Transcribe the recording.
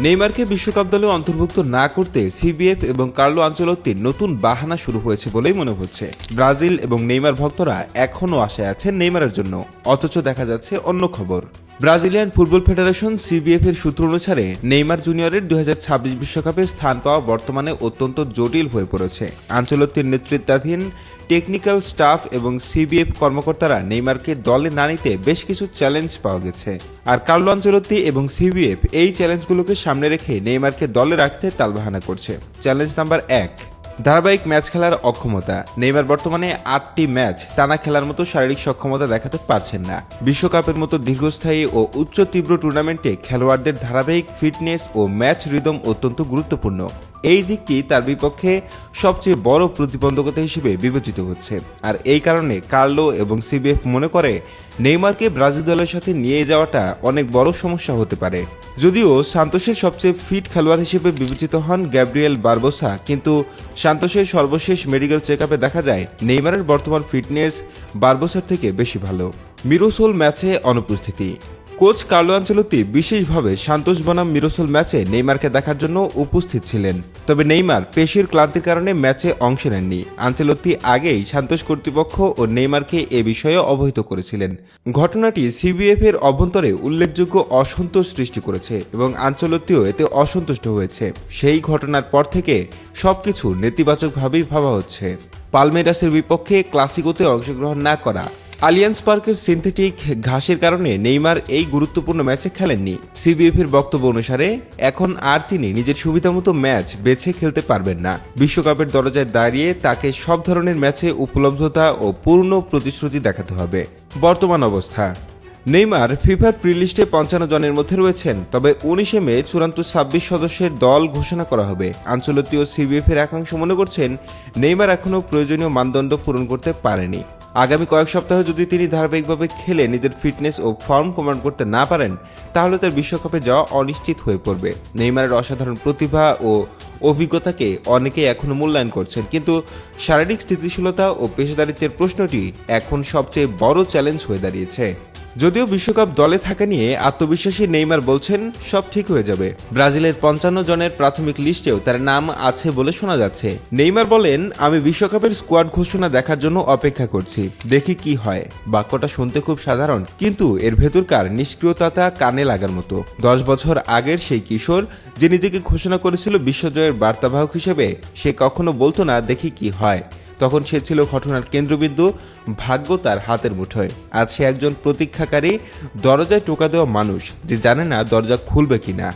নেইমারকে বিশ্বকাপ দলে অন্তর্ভুক্ত না করতে সিবিএফ এবং কার্লো আনচেলত্তির নতুন বাহানা শুরু হয়েছে বলেই মনে হচ্ছে। ব্রাজিল এবং নেইমার ভক্তরা এখনও আশায় আছেন নেইমারের জন্য, অথচ দেখা যাচ্ছে অন্য খবর। ব্রাজিলিয়ান ফুটবল ফেডারেশন সিবিএফ এর সূত্র অনুসারে নেইমার জুনিয়রের 2026 বিশ্বকাপে স্থান পাওয়া বর্তমানে অত্যন্ত জটিল হয়ে পড়েছে। আনচেলত্তির নেতৃত্বাধীন টেকনিক্যাল স্টাফ এবং সিবিএফ কর্মকর্তারা নেইমারকে দলে না নিতে বেশ কিছু চ্যালেঞ্জ পাওয়া গেছে। আর কার্লো আনচেলত্তি এবং সিবিএফ এই চ্যালেঞ্জগুলোকে সামনে রেখে নেইমারকে দলে রাখতে তালবাহানা করছে। চ্যালেঞ্জ নাম্বার 1, ধারাবাহিক ম্যাচ খেলার অক্ষমতা। নেইমার বর্তমানে 8টি ম্যাচ টানা খেলার মতো শারীরিক সক্ষমতা দেখাতে পারছেন না। বিশ্বকাপের মতো দীর্ঘস্থায়ী ও উচ্চ তীব্র টুর্নামেন্টে খেলোয়াড়দের ধারাবাহিক ফিটনেস ও ম্যাচ রিদম অত্যন্ত গুরুত্বপূর্ণ। এই দিকটি তার বিপক্ষে সবচেয়ে বড় প্রতিবন্ধকতা হিসেবে বিবেচিত হচ্ছে। আর এই কারণে কার্লো এবং সিবিএফ মনে করে নেইমারকে ব্রাজিল দলের সাথে নিয়ে যাওয়াটা অনেক বড় সমস্যা হতে পারে। যদিও সান্তোসের সবচেয়ে ফিট খেলোয়াড় হিসেবে বিবেচিত হন গ্যাব্রিয়েল বারবোসা, কিন্তু সান্তোসের সর্বশেষ মেডিকেল চেকআপে দেখা যায় নেইমারের বর্তমান ফিটনেস বারবোসার থেকে বেশি ভালো। মিরোসোল ম্যাচে অনুপস্থিতি। কোচ কার্লো আনচেলত্তি বিশেষভাবে সান্তোস বনাম মিরোসোল ম্যাচে নেইমারকে দেখার জন্য উপস্থিত ছিলেন, তবে নেইমার পেশির ক্লান্তির কারণে ম্যাচে অংশ নেননি। আনচেলত্তি আগেই সান্তোস কর্তৃপক্ষ ও নেইমারকে এ বিষয়ে অবহিত করেছিলেন। ঘটনাটি সিবিএফ এর অভ্যন্তরে উল্লেখযোগ্য অসন্তোষ সৃষ্টি করেছে এবং আনচেলত্তিও এতে অসন্তুষ্ট হয়েছে। সেই ঘটনার পর থেকে সবকিছু নেতিবাচকভাবেই ভাবা হচ্ছে। পালমেরাসের বিপক্ষে ক্লাসিকোতে অংশগ্রহণ না করা, আলিয়ান্স পার্কের সিনথেটিক ঘাসের কারণে নেইমার এই গুরুত্বপূর্ণ ম্যাচে খেলেননি। সিবিএফ এর বক্তব্য অনুসারে এখন আর তিনি নিজের সুবিধামতো ম্যাচ বেছে খেলতে পারবেন না। বিশ্বকাপের দরজায় দাঁড়িয়ে তাকে সব ধরনের ম্যাচে উপলব্ধতা ও পূর্ণ প্রতিশ্রুতি দেখাতে হবে। বর্তমান অবস্থা: নেইমার ফিফার প্রিলিস্টে 55 জনের মধ্যে রয়েছেন, তবে 19 মে চূড়ান্ত 26 সদস্যের দল ঘোষণা করা হবে। আনচেলত্তি ও সিবিএফ এর একাংশ মনে করছেন নেইমার এখনও প্রয়োজনীয় মানদণ্ড পূরণ করতে পারেনি। আগামী কয়েক সপ্তাহ যদি তিনি ধারাবাহিকভাবে খেলে নিজের ফিটনেস ও ফর্ম প্রমাণ করতে না পারেন, তাহলে তার বিশ্বকাপে যাওয়া অনিশ্চিত হয়ে পড়বে। নেইমারের অসাধারণ প্রতিভা ও অভিজ্ঞতাকে অনেকেই এখনো মূল্যায়ন করছেন, কিন্তু শারীরিক স্থিতিশীলতা ও পেশাদারিত্বের প্রশ্নটি এখন সবচেয়ে বড় চ্যালেঞ্জ হয়ে দাঁড়িয়েছে। যদিও বিশ্বকাপ দলে থাকা নিয়ে আত্মবিশ্বাসী নেইমার বলছেন সব ঠিক হয়ে যাবে। ব্রাজিলের 55 জনের প্রাথমিক লিস্টেও তার নাম আছে বলে শোনা যাচ্ছে। নেইমার বলেন, আমি বিশ্বকাপের স্কোয়াড ঘোষণা দেখার জন্য অপেক্ষা করছি, দেখি কি হয়। বাক্যটা শুনতে খুব সাধারণ, কিন্তু এর ভেতরকার নিষ্ক্রিয়তা কানে লাগার মতো। 10 বছর আগের সেই কিশোর যে নিজেকে ঘোষণা করেছিল বিশ্বজয়ের বার্তাবাহক হিসেবে, সে কখনো বলতো না দেখি কি হয়। তখন সে ছিল ঘটনার কেন্দ্রবিন্দু, ভাগ্য তার হাতের মুঠোয়। আজ সে একজন প্রতীক্ষাকারী, দরজায় টোকা দেওয়া মানুষ যে জানে না দরজা খুলবে কিনা।